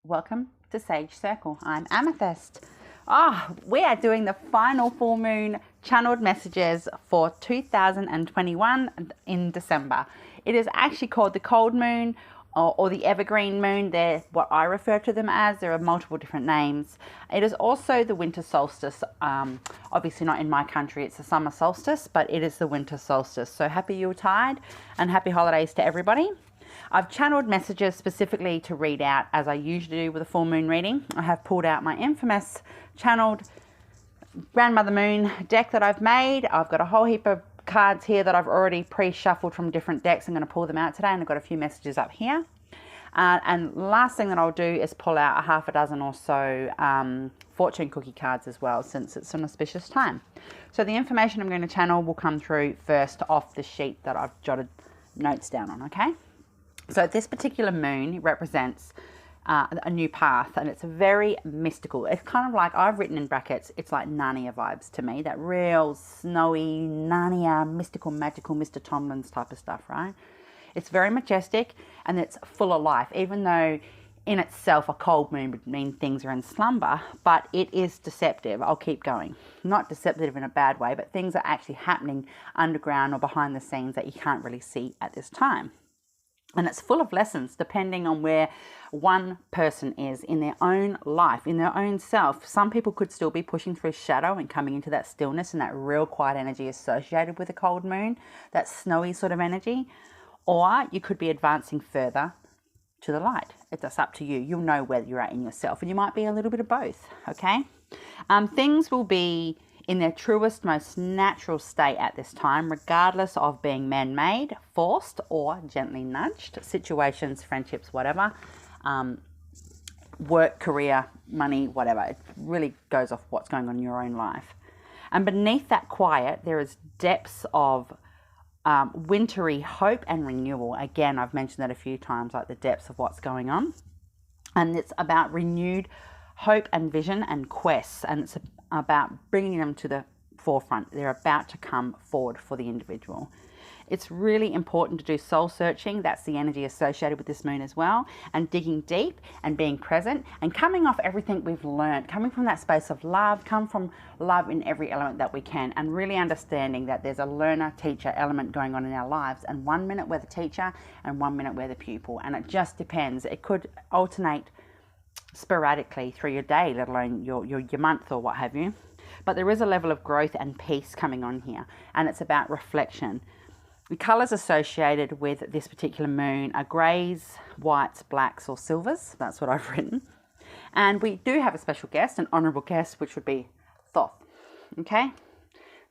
Welcome to Sage Circle. I'm Amythyst. We are doing the final full moon channeled messages for 2021 in December. It is actually called the cold moon or the evergreen moon. They're what I refer to them as. There are multiple different names. It is also the winter solstice. Obviously not in my country, it's the summer solstice, but it is the winter solstice. So happy Yuletide and happy holidays to everybody. I've channeled messages specifically to read out as I usually do with a full moon reading. I have pulled out my infamous channeled Grandmother Moon deck that I've made. I've got a whole heap of cards here that I've already pre-shuffled from different decks. I'm going to pull them out today, and I've got a few messages up here. And last thing that I'll do is pull out a half a dozen or so fortune cookie cards as well, since it's an auspicious time. So the information I'm going to channel will come through first off the sheet that I've jotted notes down on, okay? So this particular moon represents a new path, and it's very mystical. It's kind of like, I've written in brackets, it's like Narnia vibes to me, that real snowy Narnia, mystical, magical, Mr. Tomlin's type of stuff, right? It's very majestic and it's full of life, even though in itself a cold moon would mean things are in slumber, but it is deceptive. I'll keep going. Not deceptive in a bad way, but things are actually happening underground or behind the scenes that you can't really see at this time. And it's full of lessons depending on where one person is in their own life, in their own self. Some people could still be pushing through shadow and coming into that stillness and that real quiet energy associated with a cold moon, that snowy sort of energy. Or you could be advancing further to the light. It's up to you. You'll know where you're at in yourself, and you might be a little bit of both, okay? Things will be in their truest, most natural state at this time, regardless of being man-made, forced, or gently nudged. Situations, friendships, whatever. Work, career, money, whatever. It really goes off what's going on in your own life. And beneath that quiet, there is depths of wintry hope and renewal. Again, I've mentioned that a few times, like the depths of what's going on. And it's about renewed hope and vision and quests, and it's about bringing them to the forefront. They're about to come forward for the individual. It's really important to do soul searching. That's the energy associated with this moon as well, and digging deep and being present and coming off everything we've learned, coming from that space of love, come from love in every element that we can, and really understanding that there's a learner-teacher element going on in our lives, and 1 minute we're the teacher and 1 minute we're the pupil, and it just depends. It could alternate sporadically through your day, let alone your month or what have you. But there is a level of growth and peace coming on here, and it's about reflection. The colours associated with this particular moon are greys, whites, blacks or silvers. That's what I've written. And we do have a special guest, an honourable guest, which would be Thoth. Okay?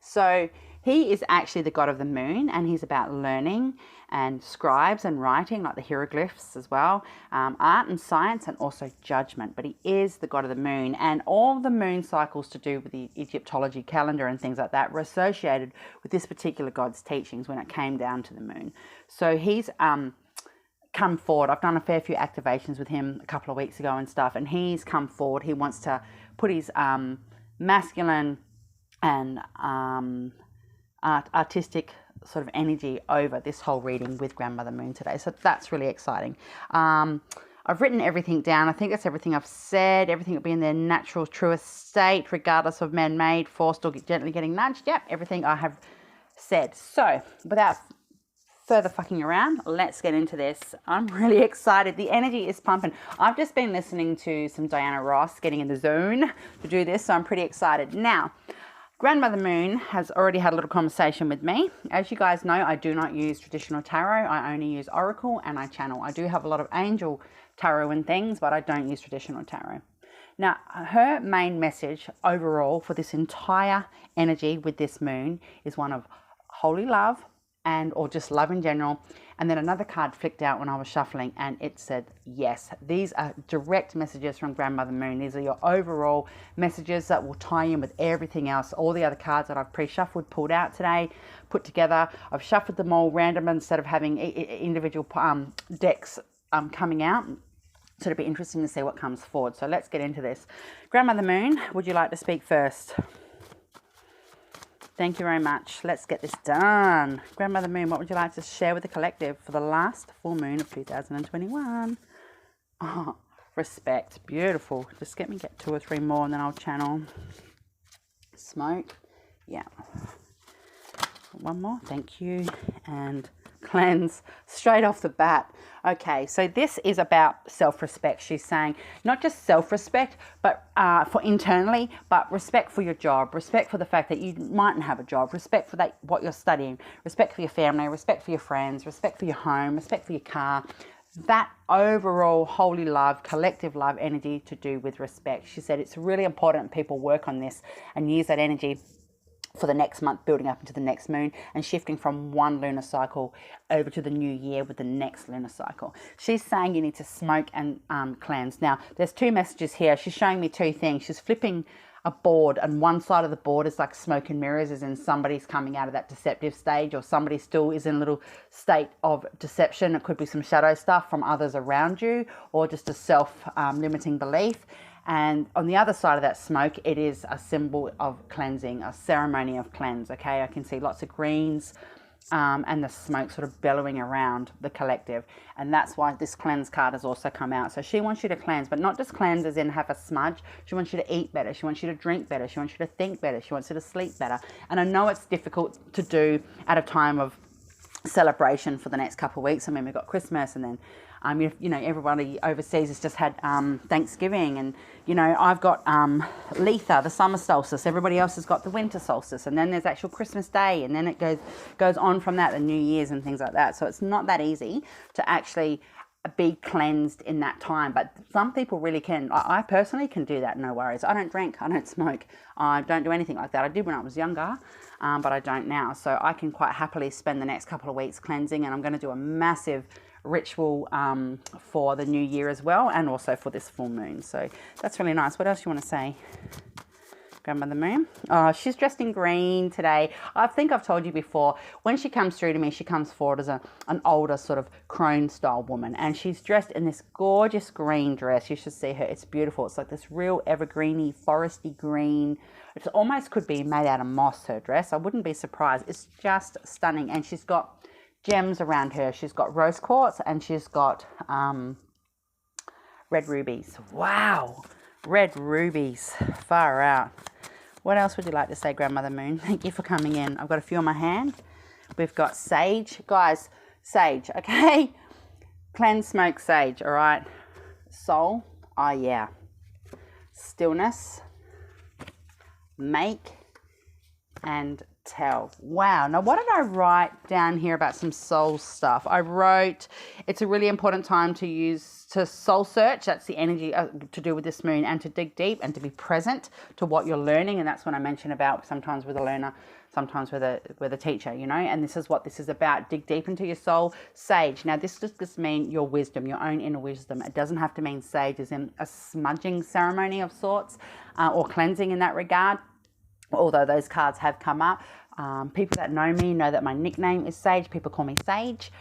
So he is actually the god of the moon, and he's about learning and scribes and writing, like the hieroglyphs as well, art and science, and also judgment. But he is the god of the moon, and all the moon cycles to do with the Egyptology calendar and things like that were associated with this particular god's teachings when it came down to the moon. So he's come forward. I've done a fair few activations with him a couple of weeks ago and stuff, and he's come forward. He wants to put his masculine and artistic sort of energy over this whole reading with Grandmother Moon today. So that's really exciting. I've written everything down. I think that's everything I've said. Everything will be in their natural, truest state, regardless of man-made, forced, or gently getting nudged. Yep, everything I have said. So without further fucking around, let's get into this. I'm really excited. The energy is pumping. I've just been listening to some Diana Ross, getting in the zone to do this, so I'm pretty excited. Now, Grandmother Moon has already had a little conversation with me. As you guys know, I do not use traditional tarot. I only use oracle and I channel. I do have a lot of angel tarot and things, but I don't use traditional tarot. Now, her main message overall for this entire energy with this moon is one of holy love, and or just love in general. And then another card flicked out when I was shuffling, and it said yes. These are direct messages from Grandmother Moon. These are your overall messages that will tie in with everything else. All the other cards that I've pre-shuffled, pulled out today, put together. I've shuffled them all random instead of having individual decks coming out. So it'll be interesting to see what comes forward. So let's get into this. Grandmother Moon, would you like to speak first? Thank you very much. Let's get this done. Grandmother Moon, what would you like to share with the collective for the last full moon of 2021? Oh, Respect. Beautiful. Just get 2 or 3 more and then I'll channel. Smoke. Yeah. One more. Thank you. And cleanse straight off the bat. Okay, so this is about self-respect. She's saying not just self-respect, but for internally, but respect for your job, respect for the fact that you mightn't have a job, respect for that what you're studying, respect for your family, respect for your friends, respect for your home, respect for your car. That overall holy love, collective love energy to do with respect. She said it's really important people work on this and use that energy for the next month, building up into the next moon and shifting from one lunar cycle over to the new year with the next lunar cycle. She's saying you need to smoke and cleanse. Now, there's 2 messages here. She's showing me 2 things. She's flipping a board, and one side of the board is like smoke and mirrors, as in somebody's coming out of that deceptive stage, or somebody still is in a little state of deception. It could be some shadow stuff from others around you, or just a self-limiting belief. And on the other side of that smoke, it is a symbol of cleansing, a ceremony of cleanse, okay? I can see lots of greens and the smoke sort of bellowing around the collective. And that's why this cleanse card has also come out. So she wants you to cleanse, but not just cleanse as in have a smudge. She wants you to eat better. She wants you to drink better. She wants you to think better. She wants you to sleep better. And I know it's difficult to do at a time of celebration for the next couple of weeks. I mean, we've got Christmas, and then you know, everybody overseas has just had Thanksgiving, and you know, I've got Letha, the summer solstice. Everybody else has got the winter solstice, and then there's actual Christmas Day, and then it goes on from that, the New Year's and things like that. So it's not that easy to actually be cleansed in that time, but some people really can. I personally can do that, no worries. I don't drink, I don't smoke, I don't do anything like that. I did when I was younger, but I don't now. So I can quite happily spend the next couple of weeks cleansing, and I'm going to do a massive ritual for the new year as well, and also for this full moon. So that's really nice. What else you want to say, Grandmother Moon? Oh, she's dressed in green today. I think I've told you before, when she comes through to me, she comes forward as an older sort of crone style woman, and she's dressed in this gorgeous green dress. You should see her. It's beautiful. It's like this real evergreeny, foresty green. It almost could be made out of moss, her dress. I wouldn't be surprised. It's just stunning. And she's got gems around her. She's got rose quartz, and she's got red rubies. Wow, red rubies, far out. What else would you like to say, Grandmother Moon? Thank you for coming in. I've got a few on my hand. We've got sage, guys. Sage, okay? Cleanse, smoke, sage. All right. Soul. Oh yeah. Stillness. Make and tell. Wow. Now, what did I write down here about some soul stuff? I wrote, it's a really important time to soul search. That's the energy to do with this moon, and to dig deep and to be present to what you're learning. And that's when I mention about sometimes with a learner, sometimes with a teacher, you know, and this is what this is about. Dig deep into your soul. Sage. Now, this just mean your wisdom, your own inner wisdom. It doesn't have to mean sage as in a smudging ceremony of sorts or cleansing in that regard. Although those cards have come up. People that know me know that my nickname is Sage. People call me Sage,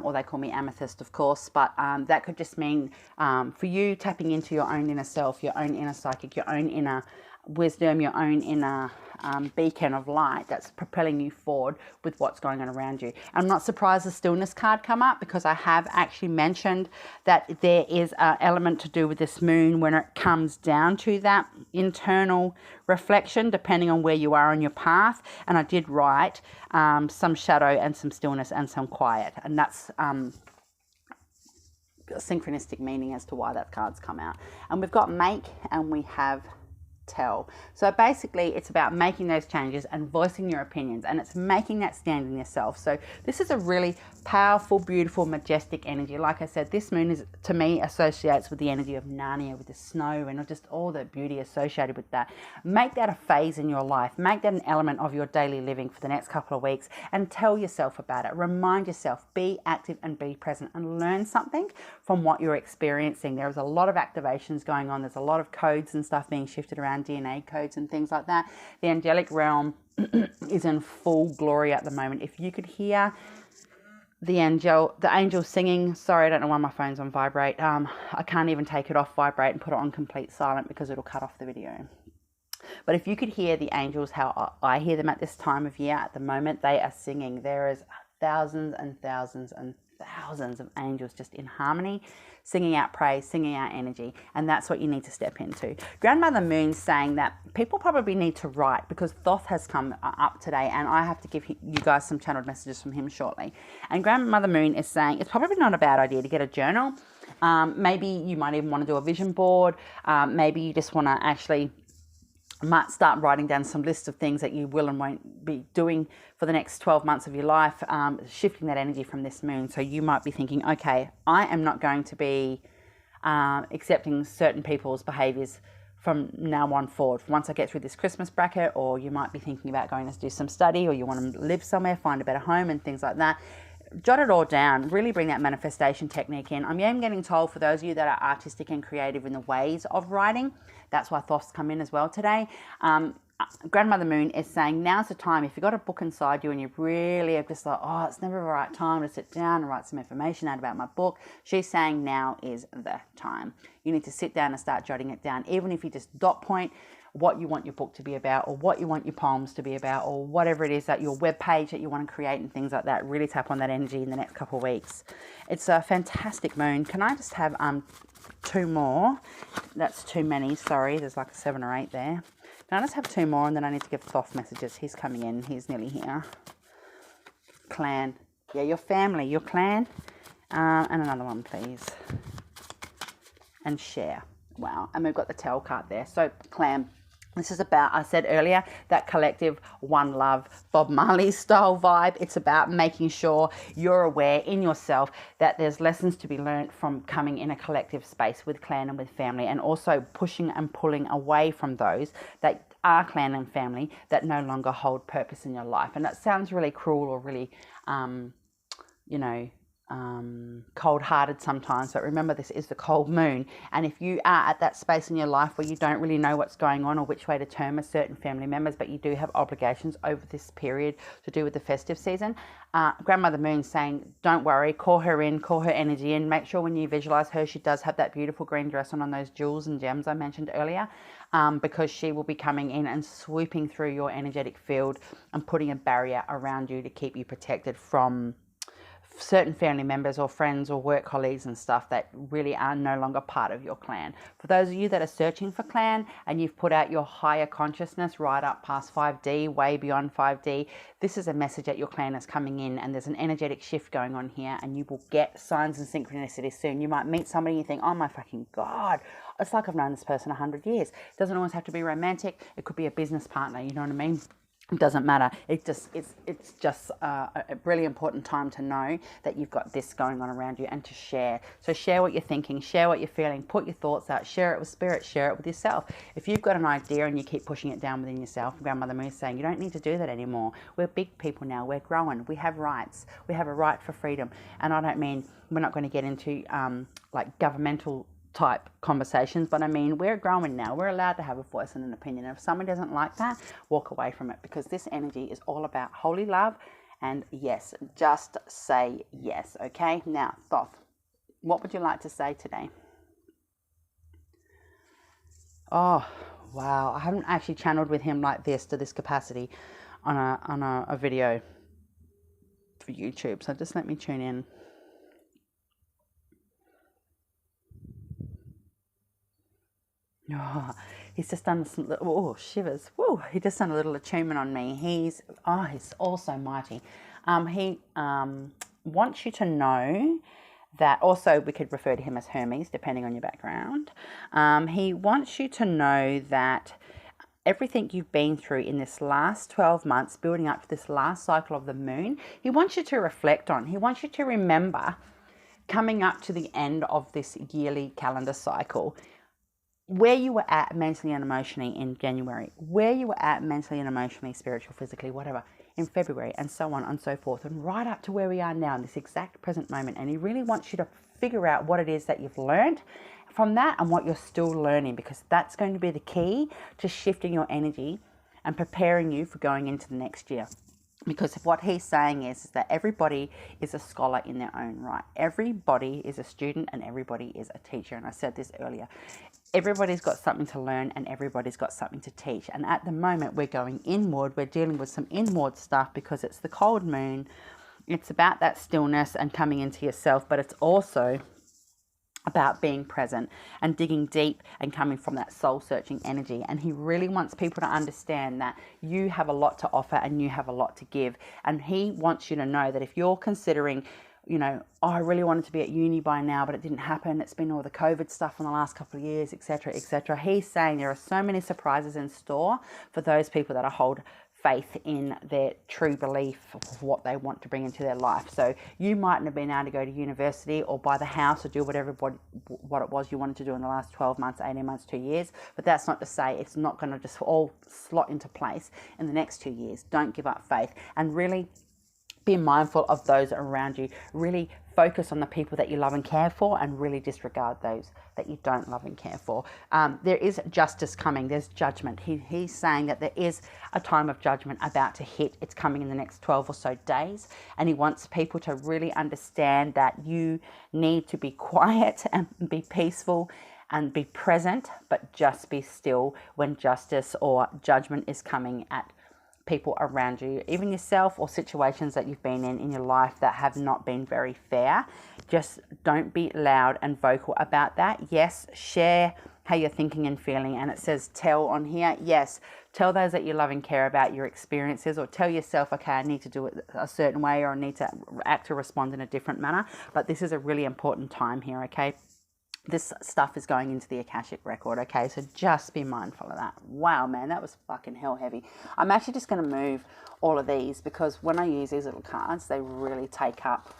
or they call me Amythyst, of course. But that could just mean for you tapping into your own inner self, your own inner psychic, your own inner wisdom, your own inner beacon of light that's propelling you forward with what's going on around you. I'm not surprised the stillness card come up, because I have actually mentioned that there is an element to do with this moon when it comes down to that internal reflection, depending on where you are on your path. And I did write some shadow and some stillness and some quiet, and that's synchronistic meaning as to why that card's come out. And we've got make and we have tell. So basically it's about making those changes and voicing your opinions, and it's making that stand in yourself. So this is a really powerful, beautiful, majestic energy. Like I said, this moon is, to me, associates with the energy of Narnia, with the snow and just all the beauty associated with that. Make that a phase in your life. Make that an element of your daily living for the next couple of weeks, and tell yourself about it. Remind yourself, be active and be present, and learn something from what you're experiencing. There is a lot of activations going on. There's a lot of codes and stuff being shifted around, DNA codes and things like that. The angelic realm is in full glory at the moment. If you could hear the angel singing, sorry, I don't know why my phone's on vibrate. I can't even take it off vibrate and put it on complete silent because it'll cut off the video. But if you could hear the angels, how I hear them at this time of year, at the moment, they are singing. There is thousands and thousands and thousands of angels just in harmony, singing out praise, singing out energy, and that's what you need to step into. Grandmother Moon's saying that people probably need to write, because Thoth has come up today, and I have to give you guys some channeled messages from him shortly. And Grandmother Moon is saying it's probably not a bad idea to get a journal. Maybe you might even want to do a vision board. Maybe you just want to actually might start writing down some list of things that you will and won't be doing for the next 12 months of your life, shifting that energy from this moon. So you might be thinking, okay, I am not going to be accepting certain people's behaviors from now on forward. Once I get through this Christmas bracket, or you might be thinking about going to do some study, or you want to live somewhere, find a better home and things like that. Jot it all down, really bring that manifestation technique in. I'm getting told, for those of you that are artistic and creative in the ways of writing, that's why Thoth's come in as well today. Grandmother Moon is saying now's the time. If you've got a book inside you and you really are just like, oh, it's never the right time to sit down and write some information out about my book, she's saying now is the time. You need to sit down and start jotting it down, even if you just dot point what you want your book to be about, or what you want your poems to be about, or whatever it is that your web page that you want to create and things like that. Really tap on that energy in the next couple of weeks. It's a fantastic moon. Can I just have 2 more? That's too many, sorry. There's like 7 or 8 there. Can I just have 2 more, and then I need to give Thoth messages. He's coming in. He's nearly here. Clan. Yeah, your family, your clan. And another one, please. And share. Wow. And we've got the Tell card there. So, clan. This is about, I said earlier, that collective one love, Bob Marley style vibe. It's about making sure you're aware in yourself that there's lessons to be learned from coming in a collective space with clan and with family, and also pushing and pulling away from those that are clan and family that no longer hold purpose in your life. And that sounds really cruel, or really, cold-hearted sometimes, but remember, this is the cold moon, and if you are at that space in your life where you don't really know what's going on or which way to turn with certain family members, but you do have obligations over this period to do with the festive season, Grandmother Moon's saying don't worry, call her in, call her energy in. Make sure when you visualize her, she does have that beautiful green dress on those jewels and gems I mentioned earlier, because she will be coming in and swooping through your energetic field and putting a barrier around you to keep you protected from certain family members or friends or work colleagues and stuff that really are no longer part of your clan. For those of you that are searching for clan and you've put out your higher consciousness right up past 5D, way beyond 5D, this is a message that your clan is coming in, and there's an energetic shift going on here, and you will get signs and synchronicity soon. You might meet somebody and you think, oh my fucking God, it's like I've known this person 100 years. It doesn't always have to be romantic. It could be a business partner, you know what I mean? It doesn't matter. It's just a really important time to know that you've got this going on around you, and to share. So share what you're thinking, share what you're feeling, put your thoughts out, share it with spirit, share it with yourself. If you've got an idea and you keep pushing it down within yourself, Grandmother Moon is saying you don't need to do that anymore. We're big people now. We're growing. We have rights. We have a right for freedom. And I don't mean we're not going to get into like governmental type conversations, but I mean, we're growing now. We're allowed to have a voice and an opinion. If someone doesn't like that, walk away from it, because this energy is all about holy love. And yes, just say yes. Okay, now Thoth, what would you like to say today? Oh wow, I haven't actually channeled with him like this, to this capacity, on a video for YouTube, so just let me tune in. Oh, he's just done some little, shivers. Whoa, he just done a little attunement on me. He's also mighty. He wants you to know that, also we could refer to him as Hermes, depending on your background. He wants you to know that everything you've been through in this last 12 months, building up to this last cycle of the moon, he wants you to reflect on. He wants you to remember, coming up to the end of this yearly calendar cycle, where you were at mentally and emotionally in January, where you were at mentally and emotionally, spiritual, physically, whatever, in February, and so on and so forth, and right up to where we are now in this exact present moment. And he really wants you to figure out what it is that you've learned from that and what you're still learning, because that's going to be the key to shifting your energy and preparing you for going into the next year. Because what he's saying is that everybody is a scholar in their own right. Everybody is a student and everybody is a teacher. And I said this earlier. Everybody's got something to learn and everybody's got something to teach. And at the moment, we're going inward. We're dealing with some inward stuff because it's the cold moon. It's about that stillness and coming into yourself, but it's also about being present and digging deep and coming from that soul searching energy. And he really wants people to understand that you have a lot to offer and you have a lot to give. And he wants you to know that if you're considering, you know, oh, I really wanted to be at uni by now, but it didn't happen. It's been all the COVID stuff in the last couple of years, etc., etc. He's saying there are so many surprises in store for those people that hold faith in their true belief of what they want to bring into their life. So you mightn't have been able to go to university or buy the house or do what it was you wanted to do in the last 12 months, 18 months, 2 years. But that's not to say it's not going to just all slot into place in the next 2 years. Don't give up faith, and really be mindful of those around you. Really focus on the people that you love and care for, and really disregard those that you don't love and care for. There is justice coming. There's judgment. He's saying that there is a time of judgment about to hit. It's coming in the next 12 or so days. And he wants people to really understand that you need to be quiet and be peaceful and be present, but just be still when justice or judgment is coming at people around you, even yourself, or situations that you've been in your life that have not been very fair. Just don't be loud and vocal about that. Yes, share how you're thinking and feeling. And it says tell on here. Yes, tell those that you love and care about your experiences, or tell yourself, okay, I need to do it a certain way, or I need to act or respond in a different manner. But this is a really important time here, okay? This stuff is going into the Akashic record, okay? So just be mindful of that. Wow, man, that was fucking hell heavy. I'm actually just going to move all of these, because when I use these little cards, they really take up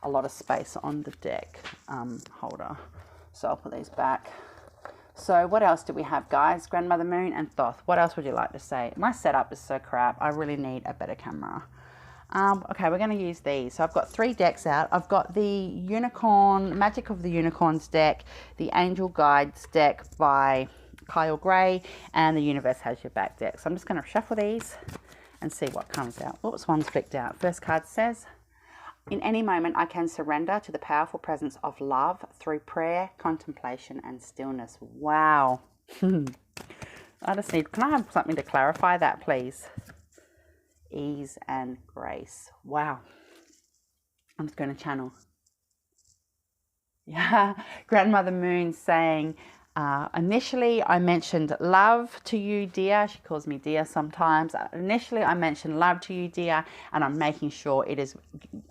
a lot of space on the deck holder. So I'll put these back. So what else do we have, guys? Grandmother Moon and Thoth. What else would you like to say? My setup is so crap. I really need a better camera. Okay, we're going to use these. So I've got 3 decks out. I've got the Unicorn, Magic of the Unicorns deck, the Angel Guides deck by Kyle Gray, and the Universe Has Your Back deck. So I'm just going to shuffle these and see what comes out. Oops, one's flicked out. First card says, in any moment I can surrender to the powerful presence of love through prayer, contemplation, and stillness. Wow. I just need, can I have something to clarify that, please? Ease and grace. Wow. I'm just going to channel. Yeah. Grandmother Moon saying, initially I mentioned love to you, dear. She calls me dear sometimes. Initially I mentioned love to you, dear, and I'm making sure it is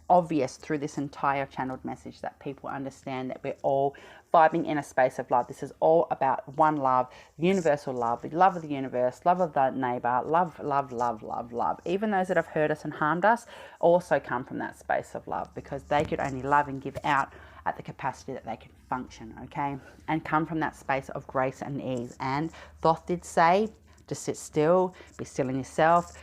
obvious through this entire channeled message that people understand that we're all vibing in a space of love. This is all about one love, universal love, the love of the universe, love of the neighbor, love, love, love, love, love. Even those that have hurt us and harmed us also come from that space of love, because they could only love and give out at the capacity that they can function, okay? And come from that space of grace and ease. And Thoth did say to sit still, be still in yourself,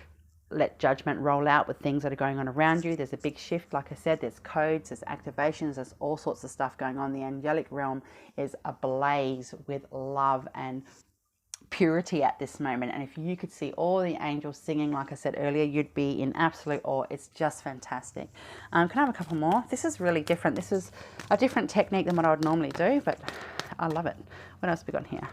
let judgment roll out with things that are going on around you. There's a big shift, like I said, there's codes, there's activations, there's all sorts of stuff going on. The angelic realm is ablaze with love and purity at this moment. And if you could see all the angels singing, like I said earlier, you'd be in absolute awe. It's just fantastic. Can I have a couple more? This is really different. This is a different technique than what I would normally do, but I love it. What else have we got here?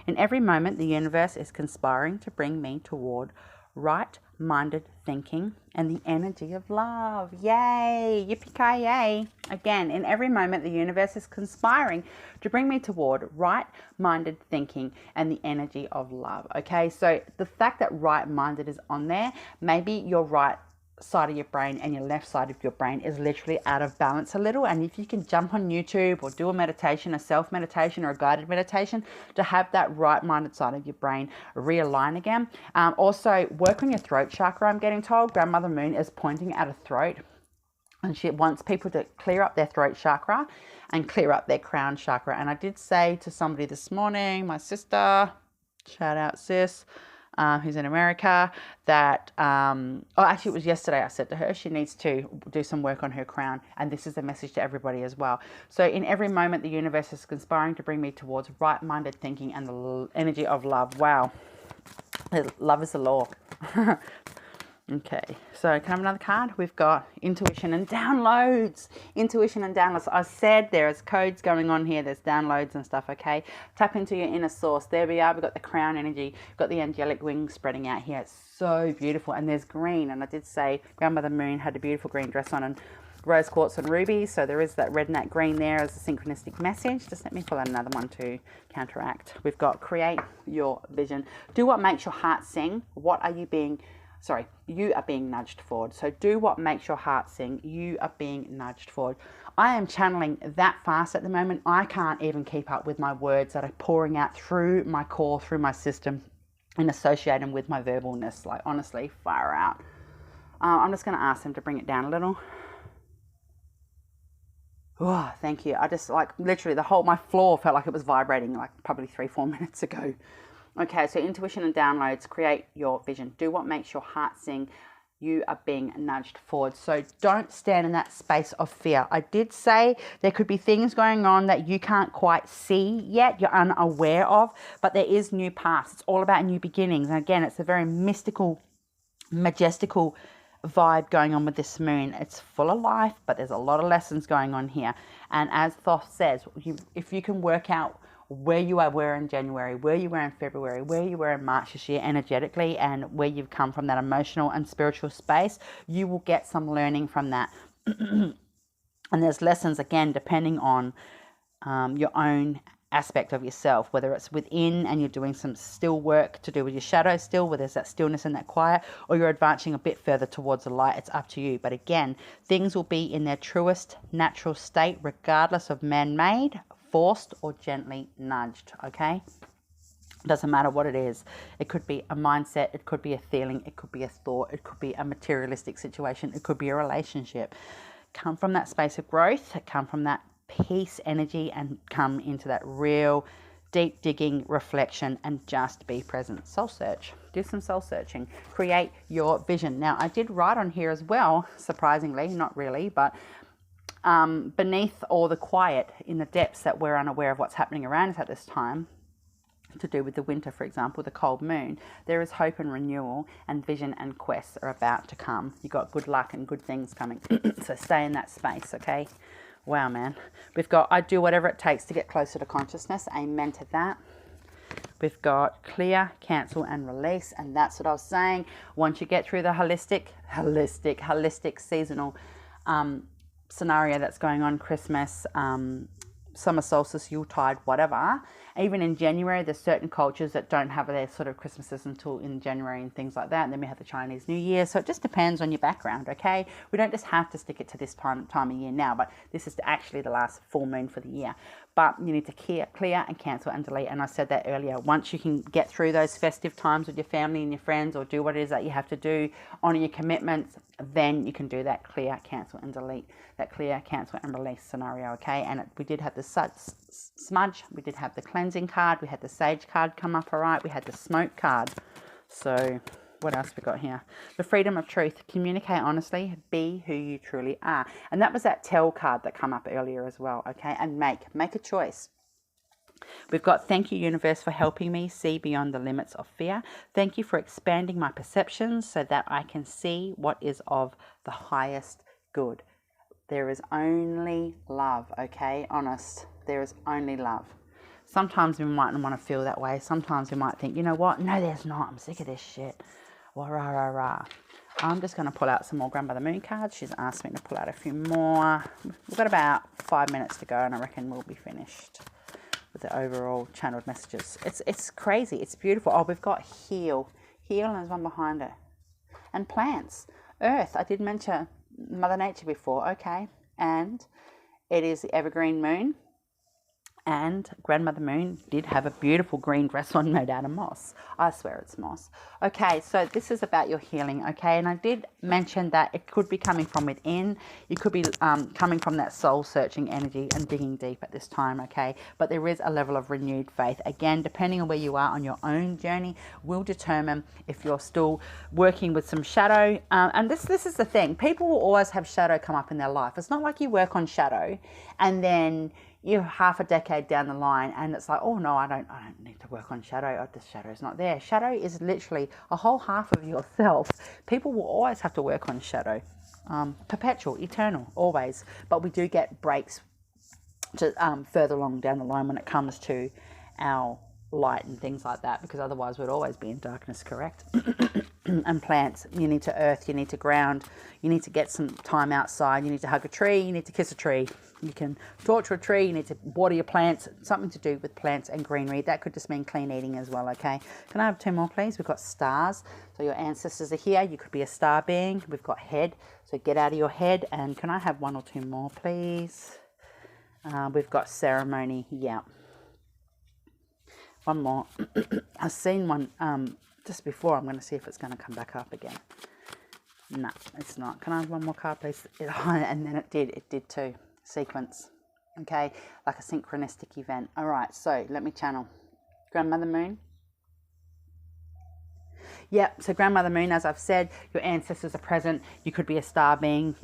In every moment, the universe is conspiring to bring me toward right-minded thinking and the energy of love. Yay! Yippee-ki-yay! Again, in every moment, the universe is conspiring to bring me toward right-minded thinking and the energy of love. Okay, so the fact that right-minded is on there, maybe your right side of your brain and your left side of your brain is literally out of balance a little, and if you can jump on YouTube or do a meditation, a self-meditation or a guided meditation to have that right-minded side of your brain realign again. Also work on your throat chakra. I'm getting told Grandmother Moon is pointing at a throat, and she wants people to clear up their throat chakra and clear up their crown chakra. And I did say to somebody this morning, my sister, shout out sis, who's in America, that, actually it was yesterday I said to her, she needs to do some work on her crown. And this is a message to everybody as well. So in every moment, the universe is conspiring to bring me towards right-minded thinking and the energy of love. Wow. Love is the law. Okay, so can I have another card? We've got intuition and downloads. Intuition and downloads. I said there's codes going on here. There's downloads and stuff, okay? Tap into your inner source. There we are. We've got the crown energy. We've got the angelic wings spreading out here. It's so beautiful. And there's green. And I did say Grandmother Moon had a beautiful green dress on and rose quartz and rubies. So there is that red and that green there as a synchronistic message. Just let me pull out another one to counteract. We've got create your vision. Do what makes your heart sing. What are you being... Sorry, you are being nudged forward. So do what makes your heart sing. You are being nudged forward. I am channeling that fast at the moment. I can't even keep up with my words that are pouring out through my core, through my system, and associate them with my verbalness. Like, honestly, far out. I'm just going to ask them to bring it down a little. Oh, thank you. I just, like, literally my floor felt like it was vibrating like probably 3-4 minutes ago. Okay, so intuition and downloads, create your vision. Do what makes your heart sing. You are being nudged forward. So don't stand in that space of fear. I did say there could be things going on that you can't quite see yet, you're unaware of, but there is new paths. It's all about new beginnings. And again, it's a very mystical, majestical vibe going on with this moon. It's full of life, but there's a lot of lessons going on here. And as Thoth says, if you can work out where you were in January, where you were in February, where you were in March this year energetically, and where you've come from that emotional and spiritual space, you will get some learning from that. And there's lessons, again, depending on your own aspect of yourself, whether it's within and you're doing some still work to do with your shadow still, where there's that stillness and that quiet, or you're advancing a bit further towards the light. It's up to you. But again, things will be in their truest natural state, regardless of man-made, forced, or gently nudged, okay? Doesn't matter what it is. It could be a mindset, it could be a feeling, it could be a thought, it could be a materialistic situation, it could be a relationship. Come from that space of growth, come from that peace energy, and come into that real deep digging reflection and just be present. Soul search. Do some soul searching. Create your vision. Now, I did write on here as well, surprisingly, not really, but beneath all the quiet in the depths that we're unaware of what's happening around us at this time, to do with the winter, for example, the cold moon, there is hope and renewal, and vision and quests are about to come. You got good luck and good things coming. So stay in that space, okay? Wow, man. We've got, I do whatever it takes to get closer to consciousness. Amen to that. We've got clear, cancel, and release. And that's what I was saying. Once you get through the holistic seasonal scenario that's going on, Christmas, summer solstice, Yuletide, whatever. Even in January, there's certain cultures that don't have their sort of Christmases until in January and things like that. And then we have the Chinese New Year. So it just depends on your background, okay? We don't just have to stick it to this time of year now, but this is actually the last full moon for the year. But you need to clear and cancel and delete. And I said that earlier. Once you can get through those festive times with your family and your friends, or do what it is that you have to do, honor your commitments, then you can do that clear, cancel, and delete. That clear, cancel, and release scenario, okay? And we did have the smudge, we did have the cleansing card, we had the sage card come up, all right? We had the smoke card. So what else we got here? The freedom of truth. Communicate honestly. Be who you truly are. And that was that tell card that come up earlier as well, okay? And make a choice. We've got thank you, universe, for helping me see beyond the limits of fear. Thank you for expanding my perceptions so that I can see what is of the highest good. There is only love, okay? Honest. There is only love. Sometimes we might not want to feel that way. Sometimes we might think, you know what? No, there's not. I'm sick of this shit. Wah, rah, rah, rah. I'm just going to pull out some more Grandmother Moon cards. She's asked me to pull out a few more. We've got about 5 minutes to go, and I reckon we'll be finished with the overall channeled messages. It's crazy. It's beautiful. Oh, we've got heal. Heal, and there's one behind it. And plants. Earth. I did mention Mother Nature before. Okay. And it is the Evergreen moon. And Grandmother Moon did have a beautiful green dress on made out of moss. I swear it's moss. Okay, so this is about your healing, okay? And I did mention that it could be coming from within. You could be coming from that soul-searching energy and digging deep at this time, okay? But there is a level of renewed faith. Again, depending on where you are on your own journey, will determine if you're still working with some shadow. And this is the thing. People will always have shadow come up in their life. It's not like you work on shadow and then you're half a decade down the line and it's like, oh no, I don't need to work on shadow. Oh, the shadow's not there. Shadow is literally a whole half of yourself. People will always have to work on shadow. Perpetual, eternal, always. But we do get breaks to further along down the line when it comes to our light and things like that, because otherwise we'd always be in darkness, correct? And plants, you need to earth, you need to ground, you need to get some time outside, you need to hug a tree, you need to kiss a tree, you can torture a tree, you need to water your plants, something to do with plants and greenery. That could just mean clean eating as well, okay? Can I have 2 more, please? We've got stars, so your ancestors are here. You could be a star being. We've got head, so get out of your head. And can I have 1 or 2 more, please? We've got ceremony, yeah. 1 more. I've seen one just before. I'm going to see if it's going to come back up again. No, it's not. Can I have 1 more card, please? And then it did too. Sequence, okay, like a synchronistic event. All right, so let me channel Grandmother Moon. Yep, so Grandmother Moon, as I've said, your ancestors are present. You could be a star being,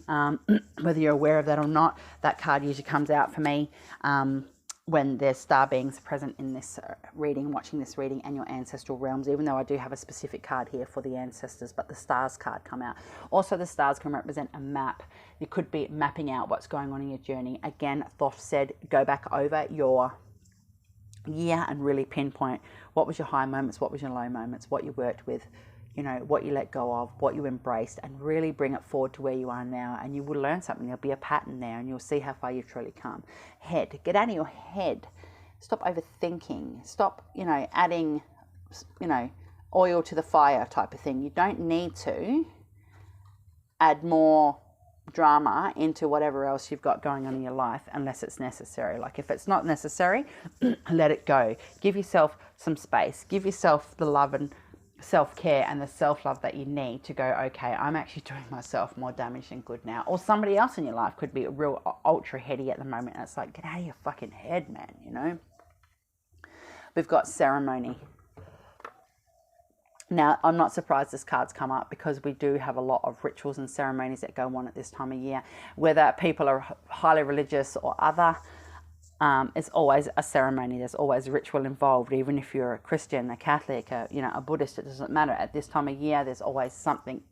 whether you're aware of that or not. That card usually comes out for me when there's star beings present in this reading, watching this reading, and your ancestral realms, even though I do have a specific card here for the ancestors, but the stars card come out. Also, the stars can represent a map. You could be mapping out what's going on in your journey. Again, Thoth said, go back over your year and really pinpoint what was your high moments, what was your low moments, what you worked with, you know, what you let go of, what you embraced, and really bring it forward to where you are now. And you will learn something. There'll be a pattern there, and you'll see how far you've truly come. Head, get out of your head. Stop overthinking. Stop, you know, adding, you know, oil to the fire type of thing. You don't need to add more drama into whatever else you've got going on in your life unless it's necessary. Like if it's not necessary, let it go. Give yourself some space. Give yourself the love and self-care and the self-love that you need to go, okay, I'm actually doing myself more damage than good now. Or somebody else in your life could be a real ultra heady at the moment, and it's like, get out of your fucking head, man, you know. We've got ceremony. Now, I'm not surprised this card's come up because we do have a lot of rituals and ceremonies that go on at this time of year. Whether people are highly religious or other, it's always a ceremony. There's always a ritual involved. Even if you're a Christian, a Catholic, a Buddhist, it doesn't matter. At this time of year, there's always something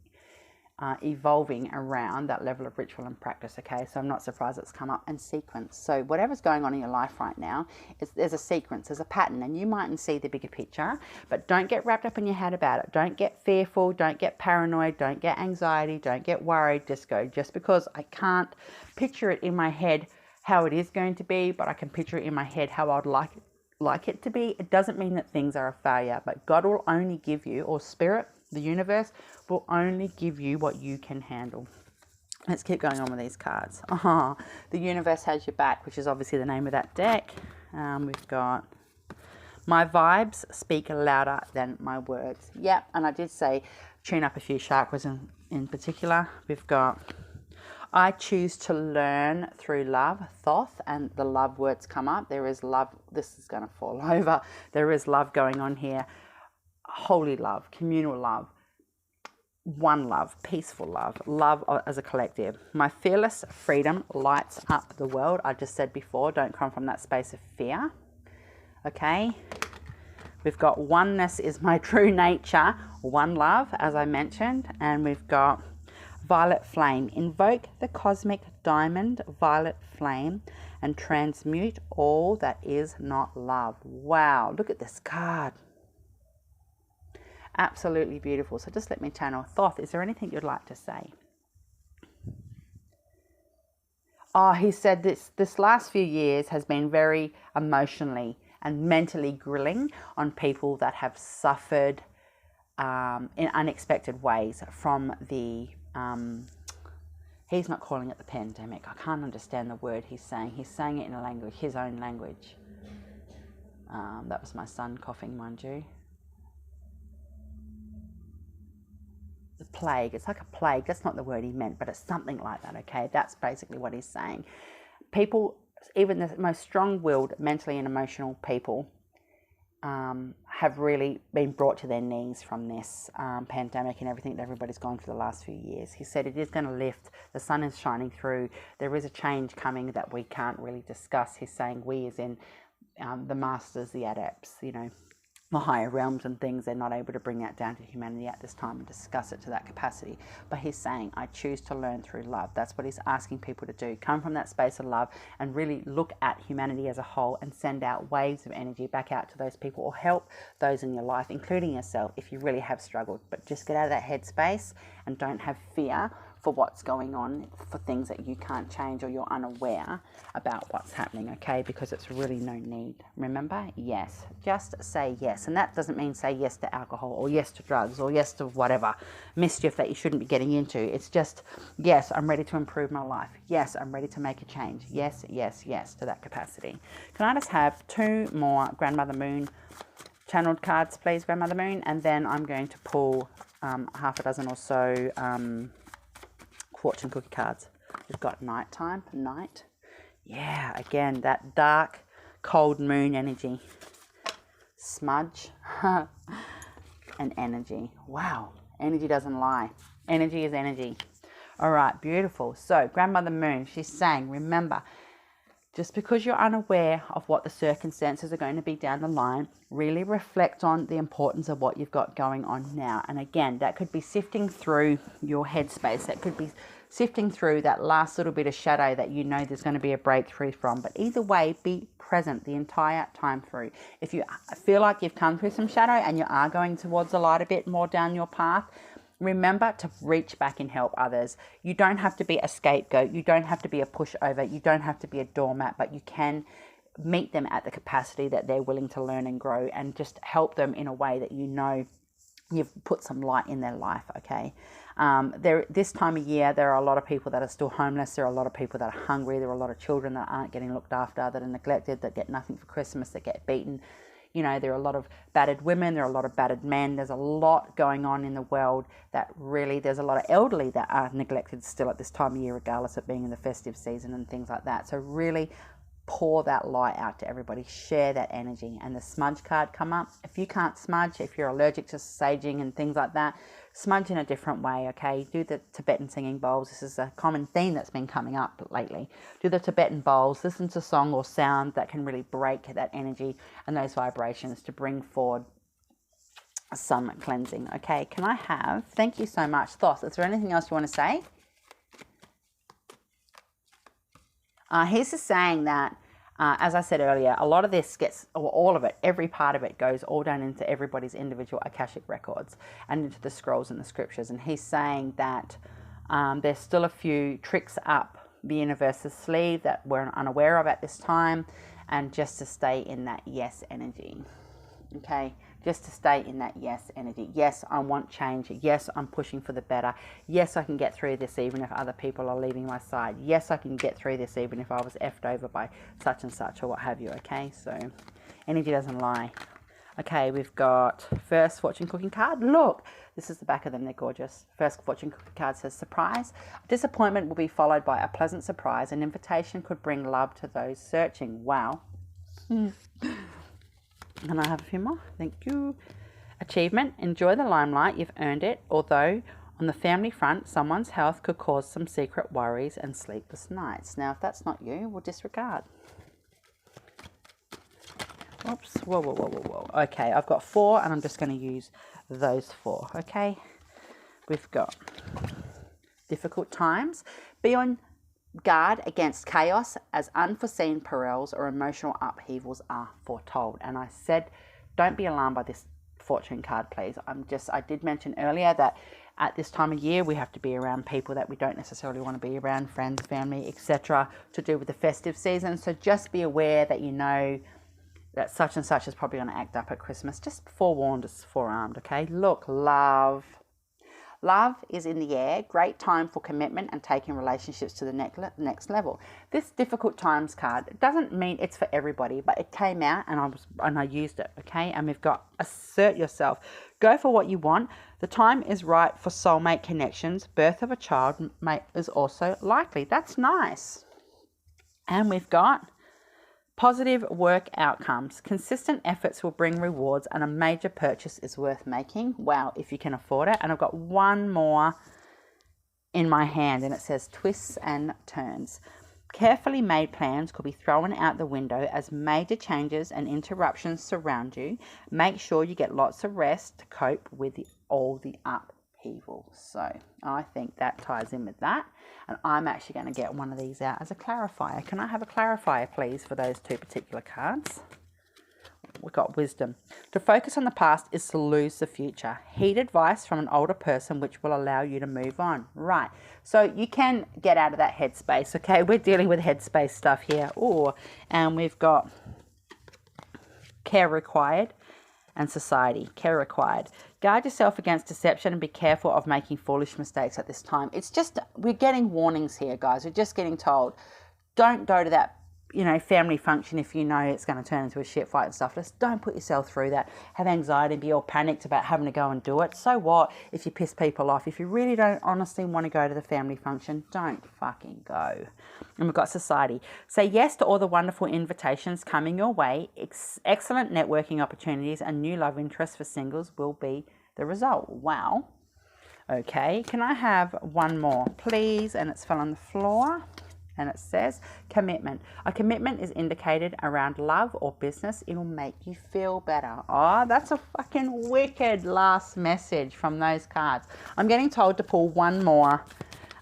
evolving around that level of ritual and practice, okay? So I'm not surprised it's come up. And sequence. So whatever's going on in your life right now, there's a sequence, there's a pattern, and you mightn't see the bigger picture, but don't get wrapped up in your head about it. Don't get fearful, don't get paranoid, don't get anxiety, don't get worried. Just go, just because I can't picture it in my head how it is going to be, but I can picture it in my head how I'd like it to be. It doesn't mean that things are a failure, but God will only give you, or spirit, the universe, will only give you what you can handle. Let's keep going on with these cards. The universe has your back, which is obviously the name of that deck. We've got my vibes speak louder than my words. Yep, and I did say tune up a few chakras in particular. We've got I choose to learn through love, Thoth, and the love words come up. There is love. This is going to fall over. There is love going on here. Holy love, communal love, one love, peaceful love, love as a collective. My fearless freedom lights up the world. I just said before, don't come from that space of fear. Okay. We've got oneness is my true nature, one love, as I mentioned. And we've got violet flame. Invoke the cosmic diamond violet flame and transmute all that is not love. Wow, look at this card. Absolutely beautiful. So just let me channel. Thoth, is there anything you'd like to say? Oh, he said this last few years has been very emotionally and mentally grilling on people that have suffered in unexpected ways from the he's not calling it the pandemic. I can't understand the word he's saying. He's saying it in a language, his own language. That was my son coughing, mind you. The plague. It's like a plague. That's not the word he meant, but it's something like that, okay? That's basically what he's saying. People, even the most strong-willed, mentally and emotional people, have really been brought to their knees from this pandemic and everything that everybody's gone through the last few years. He said it is going to lift. The sun is shining through. There is a change coming that we can't really discuss. He's saying we as in the masters, the adepts, you know, the higher realms and things, they're not able to bring that down to humanity at this time and discuss it to that capacity. But he's saying, I choose to learn through love. That's what he's asking people to do. Come from that space of love and really look at humanity as a whole and send out waves of energy back out to those people, or help those in your life, including yourself, if you really have struggled. But just get out of that headspace and don't have fear for what's going on, for things that you can't change or you're unaware about what's happening, okay? Because it's really no need. Remember? Yes. Just say yes. And that doesn't mean say yes to alcohol or yes to drugs or yes to whatever mischief that you shouldn't be getting into. It's just, yes, I'm ready to improve my life. Yes, I'm ready to make a change. Yes, yes, yes to that capacity. Can I just have 2 more Grandmother Moon channeled cards, please, Grandmother Moon? And then I'm going to pull half a dozen or so fortune cookie cards. We've got nighttime, night. Yeah, again, that dark, cold moon energy. Smudge and energy. Wow, energy doesn't lie. Energy is energy. All right, beautiful. So, Grandmother Moon, she's saying, remember, just because you're unaware of what the circumstances are going to be down the line, really reflect on the importance of what you've got going on now. And again, that could be sifting through your headspace. That could be sifting through that last little bit of shadow that you know there's going to be a breakthrough from. But either way, be present the entire time through. If you feel like you've come through some shadow and you are going towards the light a bit more down your path, remember to reach back and help others. You don't have to be a scapegoat. You don't have to be a pushover. You don't have to be a doormat, but you can meet them at the capacity that they're willing to learn and grow, and just help them in a way that you know you've put some light in their life, okay? This time of year, there are a lot of people that are still homeless. There are a lot of people that are hungry. There are a lot of children that aren't getting looked after, that are neglected, that get nothing for Christmas, that get beaten. You know, there are a lot of battered women, there are a lot of battered men. There's a lot going on in the world that really, there's a lot of elderly that are neglected still at this time of year, regardless of being in the festive season and things like that. So really pour that light out to everybody, share that energy. And the smudge card come up. If you can't smudge, if you're allergic to saging and things like that, smudge in a different way, okay? Do the Tibetan singing bowls. This is a common theme that's been coming up lately. Do the Tibetan bowls. Listen to song or sound that can really break that energy and those vibrations to bring forward some cleansing, okay? Can I have, thank you so much, Thoth. Is there anything else you want to say? He's just saying that, as I said earlier, a lot of this gets, or all of it, every part of it goes all down into everybody's individual Akashic records and into the scrolls and the scriptures. And he's saying that there's still a few tricks up the universe's sleeve that we're unaware of at this time, and just to stay in that yes energy, okay? Just to stay in that yes energy. Yes, I want change. Yes, I'm pushing for the better. Yes, I can get through this even if other people are leaving my side. Yes, I can get through this even if I was effed over by such and such or what have you, okay? So energy doesn't lie. Okay, we've got first fortune cooking card. Look, this is the back of them. They're gorgeous. First fortune cooking card says surprise. Disappointment will be followed by a pleasant surprise. An invitation could bring love to those searching. Wow. Can I have a few more? Thank you. Achievement. Enjoy the limelight. You've earned it. Although on the family front, someone's health could cause some secret worries and sleepless nights. Now, if that's not you, we'll disregard. Oops. Whoa, whoa, whoa, whoa, whoa. Okay, I've got 4 and I'm just going to use those 4. Okay. We've got difficult times. Be on guard against chaos as unforeseen perils or emotional upheavals are foretold. And I said, don't be alarmed by this fortune card, please. I did mention earlier that at this time of year, we have to be around people that we don't necessarily want to be around, friends, family, etc., to do with the festive season. So just be aware that you know that such and such is probably going to act up at Christmas. Just forewarned, is forearmed, okay? Look, love. Love is in the air. Great time for commitment and taking relationships to the next level. This difficult times card doesn't mean it's for everybody, but it came out and I used it, okay? And we've got assert yourself. Go for what you want. The time is right for soulmate connections. Birth of a child is also likely. That's nice. And we've got Positive work outcomes. Consistent efforts will bring rewards and a major purchase is worth making. Wow, if you can afford it. And I've got one more in my hand and it says twists and turns. Carefully made plans could be thrown out the window as major changes and interruptions surround you. Make sure you get lots of rest to cope with all the upheaval. So I think that ties in with that. And I'm actually going to get one of these out as a clarifier. Can I have a clarifier, please, for those two particular cards? We've got wisdom. To focus on the past is to lose the future. Heed advice from an older person, which will allow you to move on. Right. So you can get out of that headspace. Okay. We're dealing with headspace stuff here. And we've got care required and society. Care required. Guard yourself against deception and be careful of making foolish mistakes at this time. It's just, we're getting warnings here, guys. We're just getting told, don't go to that, family function if you know it's going to turn into a shit fight and stuff. Just don't put yourself through that. Have anxiety and be all panicked about having to go and do it. So what if you piss people off? If you really don't honestly want to go to the family function, don't fucking go. And we've got society. Say yes to all the wonderful invitations coming your way. Excellent networking opportunities and new love interests for singles will be the result. Wow. Okay, can I have one more, please? And it's fell on the floor. And it says commitment. A commitment is indicated around love or business. It will make you feel better. Oh, that's a fucking wicked last message from those cards. I'm getting told to pull one more.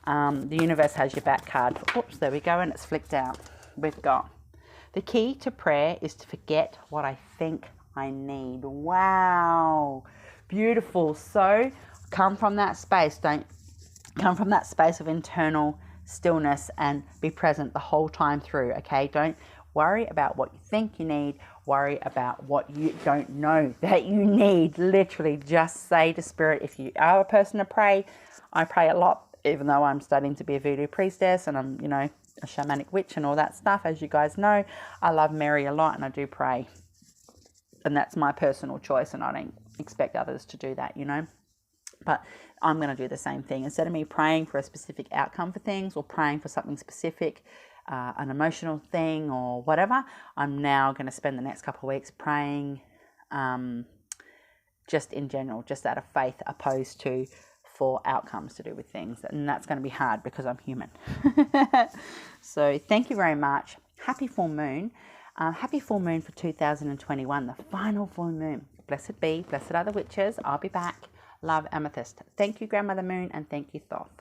The universe has your back card. Oops, there we go. And it's flicked out. We've got the key to prayer is to forget what I think I need. Wow. Beautiful. So come from that space. Don't come from that space of internal stillness and be present the whole time through. Okay, don't worry about what you think you need. Worry about what you don't know that you need. Literally just say to spirit, if you are a person to pray, I pray a lot, even though I'm studying to be a voodoo priestess and I'm a shamanic witch and all that stuff. As you guys know, I love Mary a lot and I do pray, and that's my personal choice and I don't expect others to do that, but I'm going to do the same thing. Instead of me praying for a specific outcome for things or praying for something specific, an emotional thing or whatever, I'm now going to spend the next couple of weeks praying just in general, just out of faith, opposed to for outcomes to do with things. And that's going to be hard because I'm human. So thank you very much. Happy full moon. Happy full moon for 2021, the final full moon. Blessed be, blessed are the witches. I'll be back. Love, Amethyst. Thank you, Grandmother Moon, and thank you, Thoth.